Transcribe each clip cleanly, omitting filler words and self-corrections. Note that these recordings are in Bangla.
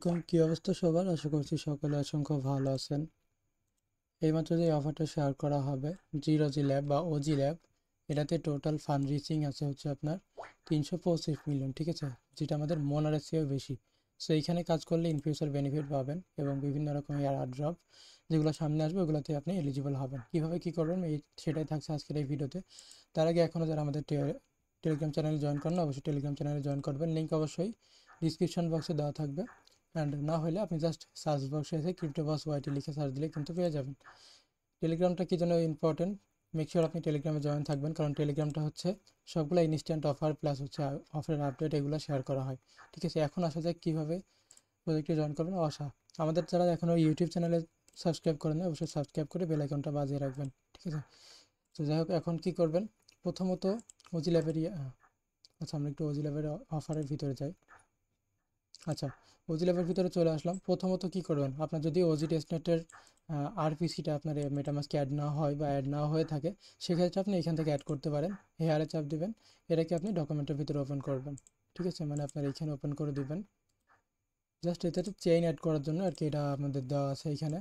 কি অবস্থা সবার? আশা করছি সকলে অসংখ্য ভালো আছেন। এইমাত্র যে অফারটা শেয়ার করা হবে জিরো জি ল্যাব বা ওজি ল্যাব, এটাতে টোটাল ফান্ড রিচিং আছে হচ্ছে আপনার 325 মিলিয়ন, ঠিক আছে, যেটা আমাদের মনারের চেয়েও বেশি। সো এইখানে কাজ করলে ইন ফিউচার বেনিফিট পাবেন এবং বিভিন্ন রকম এয়ার ড্রপ যেগুলো সামনে আসবে ওগুলোতে আপনি এলিজিবল হবেন। কীভাবে কী করবেন সেটাই থাকছে আজকের এই ভিডিওতে। তার আগে এখনও যারা আমাদের টেলিগ্রাম চ্যানেলে জয়েন করেন অবশ্যই টেলিগ্রাম চ্যানেলে জয়েন করবেন, লিঙ্ক অবশ্যই ডিসক্রিপশন বক্সে দেওয়া থাকবে। অ্যান্ড না হলে আপনি জাস্ট সার্চ বক্সে এসে ক্রিপ্টোবাস ওয়াইটি লিখে সার্চ দিলে কিন্তু পেয়ে যাবেন। টেলিগ্রামটা কি জন্য ইম্পর্টেন্ট, মেক শিওর আপনি টেলিগ্রামে জয়েন থাকবেন, কারণ টেলিগ্রামটা হচ্ছে সবগুলো ইনস্ট্যান্ট অফার প্লাস হচ্ছে অফারের আপডেট এগুলো শেয়ার করা হয়। ঠিক আছে, এখন আসা যাক কীভাবে প্রজেক্টে জয়েন করবেন। আমাদের যারা এখনও ইউটিউব চ্যানেলে সাবস্ক্রাইব করেন না অবশ্যই সাবস্ক্রাইব করে বেল আইকনটা বাজিয়ে রাখবেন। ঠিক আছে, তো যাই হোক এখন কী করবেন, প্রথমত ওজি ল্যাবের আচ্ছা আমরা একটু ওজি ল্যাবের অফারের ভিতরে যাই। আচ্ছা, ওজি ল্যাবের ভিতরে চলে আসলাম। প্রথমত কি করবেন, আপনার যদি ওজি টেস্টনেটের আরপিসিটা আপনার মেটামাস্কে অ্যাড না হয় বা অ্যাড না হয়ে থাকে, সেক্ষেত্রে আপনি এখান থেকে অ্যাড করতে পারেন। হেয়ারে চাপ দিবেন, এটাকে আপনি ডকুমেন্টের ভিতরে ওপেন করবেন। ঠিক আছে, মানে আপনার এইখানে ওপেন করে দিবেন। জাস্ট এটাতে চেইন অ্যাড করার জন্য আর কি, এটা আপনাদের দেওয়া আছে এইখানে।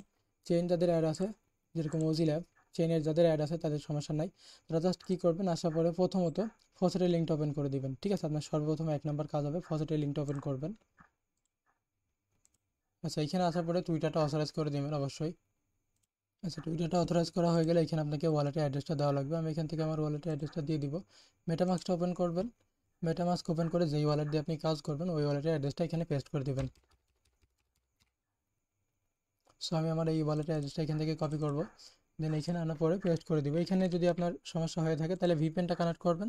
চেইন যাদের অ্যাড আছে, যেরকম ওজি ল্যাব চেইনের যাদের অ্যাড আছে তাদের সমস্যা নাই। তারা জাস্ট কী করবেন, আসার পরে প্রথমত ফসেটের লিঙ্কটা ওপেন করে দিবেন। ঠিক আছে, আপনার সর্বপ্রথম 1 নম্বর কাজ হবে ফসেটের লিঙ্কটা ওপেন করবেন। আচ্ছা, এখানে আসার পরে টুইটারটা অথরাইজ করে দেবেন অবশ্যই। আচ্ছা, টুইটারটা অথরাইজ করা হয়ে গেলে এখানে আপনাকে ওয়ালেটের অ্যাড্রেসটা দেওয়া লাগবে। আমি এখান থেকে আমার ওয়ালেটের অ্যাড্রেসটা দিয়ে দিব। মেটামাস্কটা ওপেন করবেন। মেটামাস্ক ওপেন করে যেই ওয়ালেট দিয়ে আপনি কাজ করবেন ওই ওয়ালেটের অ্যাড্রেসটা এখানে পেস্ট করে দেবেন। সো আমি আমার এই ওয়ালেটের অ্যাড্রেসটা এখান থেকে কপি করব, দেন এখানে আনার পরে পেস্ট করে দেবো। এখানে যদি আপনার সমস্যা হয়ে থাকে তাহলে ভিপিএনটা কানেক্ট করবেন,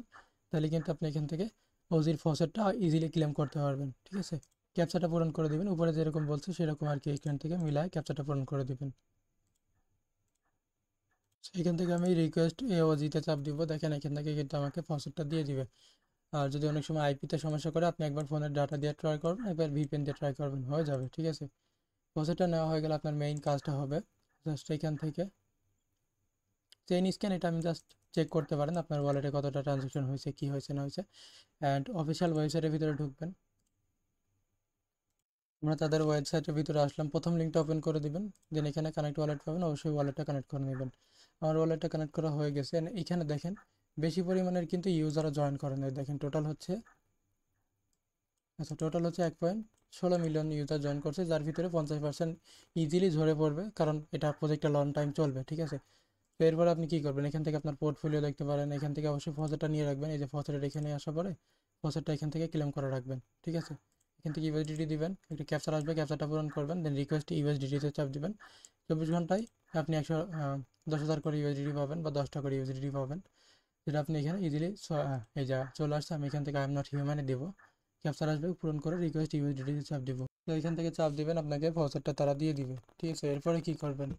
তাহলে কিন্তু আপনি এখান থেকে ওজির ফসেটটা ইজিলি ক্লেম করতে পারবেন। ঠিক আছে, ক্যাপচাটা পূরণ করে দেবেন, উপরে যেরকম বলছে সেরকম আর কি এখান থেকে মিলায় ক্যাপচাটা পূরণ করে দেবেন। এখান থেকে আমি রিকোয়েস্ট এওজিতে চাপ দিব, দেখেন এখান থেকে কিন্তু আমাকে পাসওয়ার্ডটা দিয়ে দিবে। আর যদি অনেক সময় আইপিতে সমস্যা করে আপনি একবার ফোনের ডাটা দিয়ে ট্রাই করবেন, একবার ভিপিএন দিয়ে ট্রাই করবেন, হয়ে যাবে। ঠিক আছে, পাসওয়ার্ডটা নেওয়া হয়ে গেলে আপনার মেইন কাজটা হবে জাস্ট এখান থেকে চেইন স্ক্যান, এটা আমি জাস্ট চেক করতে পারেন আপনার ওয়ালেটে কতটা ট্রানজ্যাকশন হয়েছে, কী হয়েছে না হয়েছে। অ্যান্ড অফিসিয়াল ওয়েবসাইটের ভিতরে ঢুকবেন। আমরা তাদের ওয়েবসাইটের ভিতরে আসলাম, প্রথম লিঙ্কটা ওপেন করে দিবেন, দেন এখানে কানেক্ট ওয়ালেট পাবেন, অবশ্যই ওয়ালেটটা কানেক্ট করে নেবেন। আমার ওয়ালেটটা কানেক্ট করা হয়ে গেছে। এখানে দেখেন বেশি পরিমাণের কিন্তু ইউজাররা জয়েন করেন, দেখেন টোটাল হচ্ছে, আচ্ছা টোটাল হচ্ছে 1.16 মিলিয়ন ইউজার জয়েন করছে, যার ভিতরে 50% ইজিলি ঝরে পড়বে, কারণ এটা প্রজেক্টটা লং টাইম চলবে। ঠিক আছে, তো এরপর আপনি কী করবেন, এখান থেকে আপনার পোর্টফোলিও দেখতে পারেন, এখান থেকে অবশ্যই ফসেটটা নিয়ে রাখবেন। এই যে ফসেটের এখানে আসার পরে ফসেটটা এখান থেকে ক্লেম করে রাখবেন। ঠিক আছে, এখান থেকে ইউএসডিটি দিবেন, একটা ক্যাপচার আসবে, ক্যাপচারটা পূরণ করবেন, দেন রিকোয়েস্ট ইউএসডিটিতে চাপ দিবেন। 24 ঘন্টায় আপনি 10,000 করে ইউএসডিটি পাবেন বা 10টা করে ইউএসডিটি পাবেন, যেটা আপনি এখানে ইজিলি এই যা চলে আসছে। আমি এখান থেকে আই এম নট হিউম্যানে দেবো, ক্যাপচার আসবে, পূরণ করে রিকোয়েস্ট ইউএসডিটিতে চাপ দিব। তো এখান থেকে চাপ দিবেন, আপনাকে ফসেটটা তারা দিয়ে দিবে। ঠিক আছে, এরপরে কী করবেন,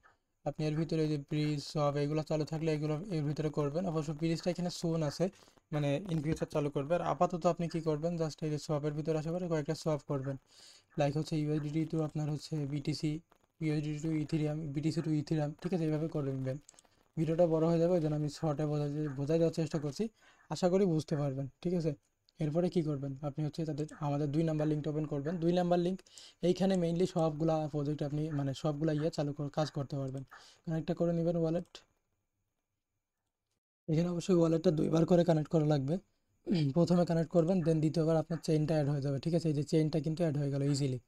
আপনি এর ভিতরে যে ব্রিজ সব এগুলো চালু থাকলে এগুলো এর ভিতরে করবেন। অবশ্য ব্রিজটা এখানে সুন আছে, মানে ইন ফিউচার চালু করবে। আর আপাতত আপনি কী করবেন, জাস্ট এই যে সোয়াপের ভিতরে আসা পরে কয়েকটা সোয়াপ করবেন, লাইক হচ্ছে ইউএসডিটি টু আপনার হচ্ছে BTC, USDT to Ethereum, BTC to Ethereum. ঠিক আছে, এইভাবে করে নেবেন। ভিডিওটা বড় হয়ে যাবে, ওই জন্য আমি শর্টে বোঝাই দেওয়ার চেষ্টা করছি, আশা করি বুঝতে পারবেন। ঠিক আছে, এরপরে কি করবেন, আপনি হচ্ছে আমাদের 2 নাম্বার লিঙ্কটা ওপেন করবেন। 2 নাম্বার লিঙ্ক এইখানে মেইনলি সবগুলা প্রজেক্ট আপনি মানে সবগুলা চালু কাজ করতে পারবেন। কানেক্টটা করে নেবেন ওয়ালেট, এখানে অবশ্যই ওয়ালেটটা 2বার করে কানেক্ট করা লাগবে। প্রথমে কানেক্ট করবেন, দেন দ্বিতীয়বার আপনার চেইনটা অ্যাড হয়ে যাবে। ঠিক আছে, এই যে চেইনটা কিন্তু অ্যাড হয়ে গেল ইজিলি।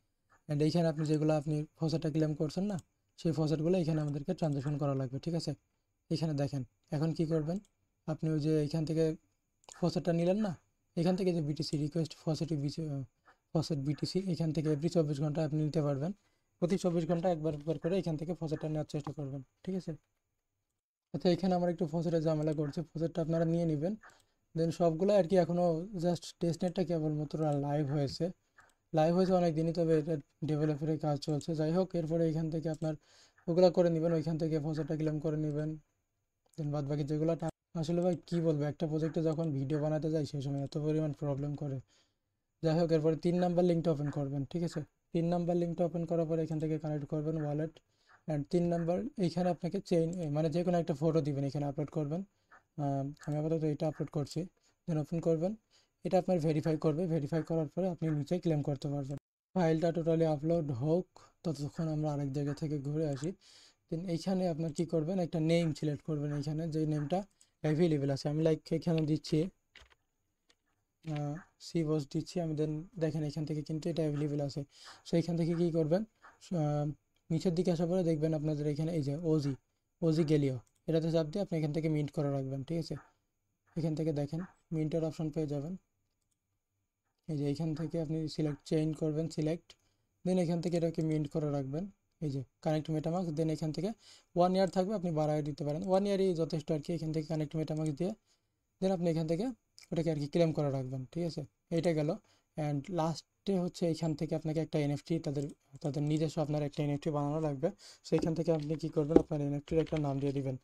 অ্যান্ড এইখানে আপনি যেগুলো আপনি ফসেটটা ক্লেম করছেন না, সেই ফসেটগুলো এখানে আমাদেরকে ট্রানজ্যাকশন করা লাগবে। ঠিক আছে, এখানে দেখেন এখন কি করবেন, আপনি ওই যে এখান থেকে ফসেটটা নিলেন না, এখান থেকে যে বিটিসি রিকোয়েস্ট ফসেট বিটিসি, এখান থেকে এভরি 24 ঘন্টা আপনি নিতে পারবেন। প্রতি 24 ঘন্টা একবার একবার করে এখান থেকে ফসেটটা নেওয়ার চেষ্টা করবেন। ঠিক আছে, আচ্ছা এখানে আমার একটু ফসেটের ঝামেলা করছে, ফসেটটা আপনারা নিয়ে নেবেন। দেন সবগুলো আর কি এখনও জাস্ট টেস্টনেটটা কেবলমাত্র লাইভ হয়েছে অনেক দিনই, তবে এটা ডেভেলপারের কাজ চলছে। যাই হোক, এরপরে এখান থেকে আপনার ওগুলো করে নেবেন, ওইখান থেকে ফসেটটা ক্লেম করে নেবেন। দেন বাদ বাকি যেগুলো আসলে ভাই কী বলবো, একটা প্রজেক্টে যখন ভিডিও বানাতে যাই সেই সময় এত পরিমাণ প্রবলেম করে। যাই হোক, এরপরে 3 নাম্বার লিঙ্কটা ওপেন করবেন। ঠিক আছে, 3 নাম্বার লিঙ্কটা ওপেন করার পরে এখান থেকে কানেক্ট করবেন ওয়ালেট। অ্যান্ড 3 নাম্বার এইখানে আপনাকে মানে যে কোনো একটা ফটো দিবেন, এখানে আপলোড করবেন। আমি আপাতত এটা আপলোড করছি, দেন ওপেন করবেন। এটা আপনার ভেরিফাই করবে, ভেরিফাই করার পরে আপনি নিচে ক্লেম করতে পারবেন। ফাইলটা টোটালি আপলোড হোক, ততক্ষণ আমরা আরেক জায়গা থেকে ঘুরে আসি। দেন এইখানে আপনার কি করবেন, একটা নেম সিলেক্ট করবেন, এইখানে যে নেমটা অ্যাভেলেবেল আছে। আমি লাইক এখানে দিচ্ছি সি বস দিচ্ছি আমি। দেন দেখেন এখান থেকে কিন্তু এটা অ্যাভেলেবেল আছে। সো এখান থেকে কি করবেন, আহ, নিচের দিকে আসার পরে দেখবেন আপনাদের এখানে এই যে ওজি, ওজি গেলিও, এটাতে চাপ দিয়ে আপনি এখান থেকে মিন্ট করে রাখবেন। ঠিক আছে, এখান থেকে দেখেন মিন্টের অপশন পেয়ে যাবেন। এই যে এখান থেকে আপনি সিলেক্ট চেইন করবেন, সিলেক্ট, দেন এখান থেকে এটাকে মিন্ট করে রাখবেন। এই যে কানেক্ট মেটামাস্ক, দেন এখান থেকে 1 ইয়ার থাকবে, আপনি বাড়ায় দিতে পারেন, 1 ইয়ারই যথেষ্ট আর কি। এখান থেকে কানেক্ট মেটামাস্ক দিয়ে দেন আপনি এখান থেকে ওটাকে আর কি ক্লেম করে রাখবেন। ঠিক আছে, এইটা গেল। অ্যান্ড লাস্টে হচ্ছে এখান থেকে আপনাকে একটা এনএফটি, তাদের তাদের নিজস্ব আপনার একটা এনএফটি বানানো লাগবে। সো এখান থেকে আপনি কি করবেন, আপনার এনএফটির একটা নাম দিয়ে দিবেন।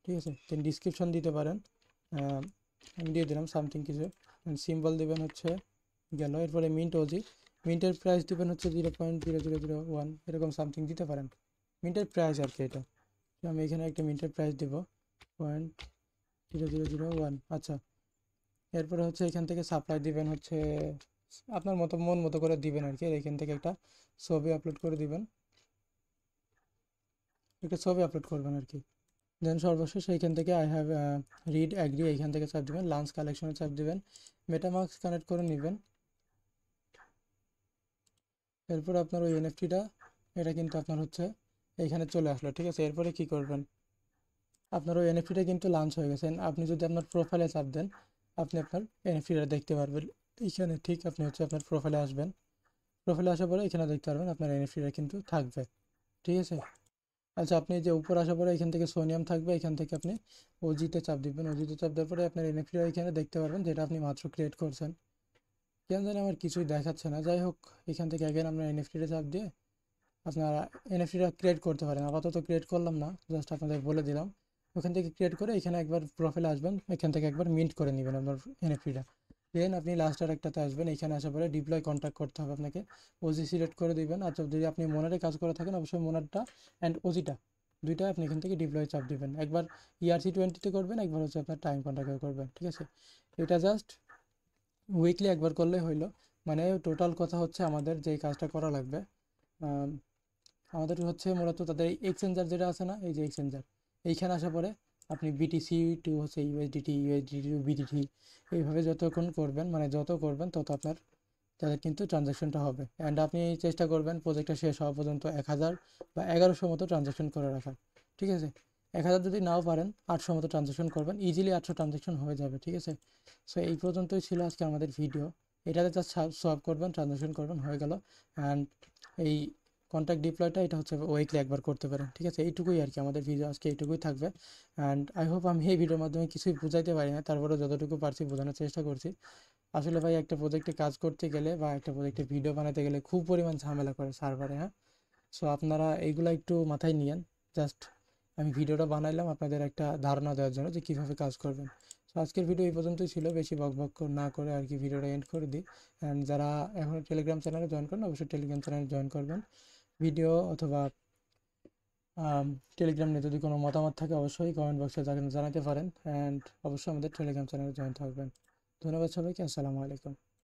ঠিক আছে, দেন ডিসক্রিপশন দিতে পারেন, আমি দিয়ে দিলাম সামথিং কিছু। সিম্বল দিবেন হচ্ছে গেল। এরপরে মিন্ট ওজি, মিন্টের প্রাইস দিবেন হচ্ছে 0.0001, এরকম সামথিং দিতে পারেন। মিন্টের প্রাইস আর কি এটা। তো আমি এখানে একটা মিন্টের প্রাইস দিব 0.0001। আচ্ছা, এরপরে হচ্ছে এখান থেকে সাপ্লাই দিবেন হচ্ছে আপনার মতো মন মতো করে দিবেন আর কি। এখান থেকে একটা ছবি আপলোড করে দিবেন, একটা ছবি আপলোড করবেন আর কি। দেন সর্বশেষ এইখান থেকে আই হ্যাভ রিড অ্যাগ্রি, এইখান থেকে চাপ দিবেন, লাঞ্চ কালেকশনে চাপ দিবেন, মেটামাস্ক কানেক্ট করে নেবেন। এরপর আপনার ওই এনএফটিটা, এটা কিন্তু আপনার হচ্ছে এইখানে চলে আসলো। ঠিক আছে, এরপরে কি করবেন, আপনার ওই এনএফটিটা কিন্তু লঞ্চ হয়ে গেছে। আপনি যদি আপনার প্রোফাইলে চাপ দেন, আপনি আপনার এনএফটিটা দেখতে পারবেন এইখানে। ঠিক, আপনি হচ্ছে আপনার প্রোফাইলে আসবেন, প্রোফাইলে আসার পরে এখানে দেখতে পারবেন আপনার এনএফটিটা কিন্তু থাকবে। ঠিক আছে, আচ্ছা আপনি যে উপর আসার পরে এখান থেকে সোনিয়াম থাকবে, এখান থেকে আপনি ওজিতে চাপ দিবেন, ওজিতে চাপ দেওয়ার পরে আপনার এনএফটিটা এখানে দেখতে পারবেন, যেটা আপনি মাত্র ক্রিয়েট করছেন। কেন জানি আমার কিছুই দেখাচ্ছে না, যাই হোক এখান থেকে আগে আমরা এনএফটিতে চাপ দিয়ে আপনারা এনএফটিটা ক্রিয়েট করতে পারেন। আপাতত ক্রিয়েট করলাম না, জাস্ট আপনাদের বলে দিলাম। ওখান থেকে ক্রিয়েট করে এখানে একবার প্রোফাইলে আসবেন, এখান থেকে একবার মিন্ট করে নেবেন আপনার এনএফটিটা। দেন আপনি লাস্ট আর একটাতে আসবেন, এখানে আসার পরে ডিপ্লয় কন্ট্যাক্ট করতে হবে আপনাকে, ওজি সিলেক্ট করে দিবেন। আচ্ছা যদি আপনি মোনারে কাজ করে থাকেন, অবশ্যই মোনারটা অ্যান্ড ওজিটা দুইটা আপনি এখান থেকে ডিপ্লয় চাপ দিবেন। একবার ERC20 করবেন, একবার হচ্ছে আপনার টাইম কন্ট্যাক্টে করবেন। ঠিক আছে, এটা জাস্ট উইকলি একবার করলে হইলো। মানে টোটাল কথা হচ্ছে আমাদের যেই কাজটা করা লাগবে, আমাদের হচ্ছে মূলত তাদের এক্সচেঞ্জার যেটা আছে না, এই যে এক্সচেঞ্জার, এইখানে আসার পরে আপনি বিটিসি টু হচ্ছে ইউএসডিটি, ইউএসডিটি টু বিটিটি, এইভাবে যতক্ষণ করবেন, মানে যত করবেন তত আপনার তাদের কিন্তু ট্রানজ্যাকশনটা হবে। অ্যান্ড আপনি চেষ্টা করবেন প্রজেক্টটা শেষ হওয়া পর্যন্ত 1000 বা 1100 মতো ট্রানজ্যাকশন করে রাখার। ঠিক আছে, 1000 যদি নাও পারেন 800 মতো ট্রানজ্যাকশন করবেন, ইজিলি 800 ট্রানজ্যাকশন হয়ে যাবে। ঠিক আছে, সো এই পর্যন্তই ছিল আজকে আমাদের ভিডিও। এটাতে জাস্ট সোয়াপ করবেন, ট্রানজ্যাকশন করবেন, হয়ে গেল। অ্যান্ড এই কন্ট্যাক্ট ডিপ্লয়টা এটা হচ্ছে উইকলি একবার করতে পারেন। ঠিক আছে, এইটুকুই আর কি আমাদের ভিডিও আজকে, এইটুকুই থাকবে। অ্যান্ড আই হোপ আমি এই ভিডিওর মাধ্যমে কিছুই বুঝাইতে পারি না, তারপরে যতটুকু পারছি বোঝানোর চেষ্টা করছি। আসলে ভাই একটা প্রজেক্টে কাজ করতে গেলে বা একটা প্রজেক্টে ভিডিও বানাতে গেলে খুব পরিমাণ ঝামেলা করে সার্ভারে, হ্যাঁ। সো আপনারা এইগুলো একটু মাথায় নিয়েন। জাস্ট আমি ভিডিওটা বানাইলাম আপনাদের একটা ধারণা দেওয়ার জন্য যে কীভাবে কাজ করবেন। সো আজকের ভিডিও এই পর্যন্তই ছিল, বেশি বকবক না করে আর কি ভিডিওটা এন্ড করে দিই। অ্যান্ড যারা এখন টেলিগ্রাম চ্যানেলে জয়েন করেন, অবশ্যই টেলিগ্রাম চ্যানেলে জয়েন করবেন। ভিডিও অথবা টেলিগ্রাম নিয়ে যদি কোনো মতামত থাকে অবশ্যই কমেন্ট বক্সে জানাতে পারেন। অ্যান্ড অবশ্যই আমাদের টেলিগ্রাম চ্যানেলে জয়েন থাকবেন। ধন্যবাদ সবাইকে, আসসালামু আলাইকুম।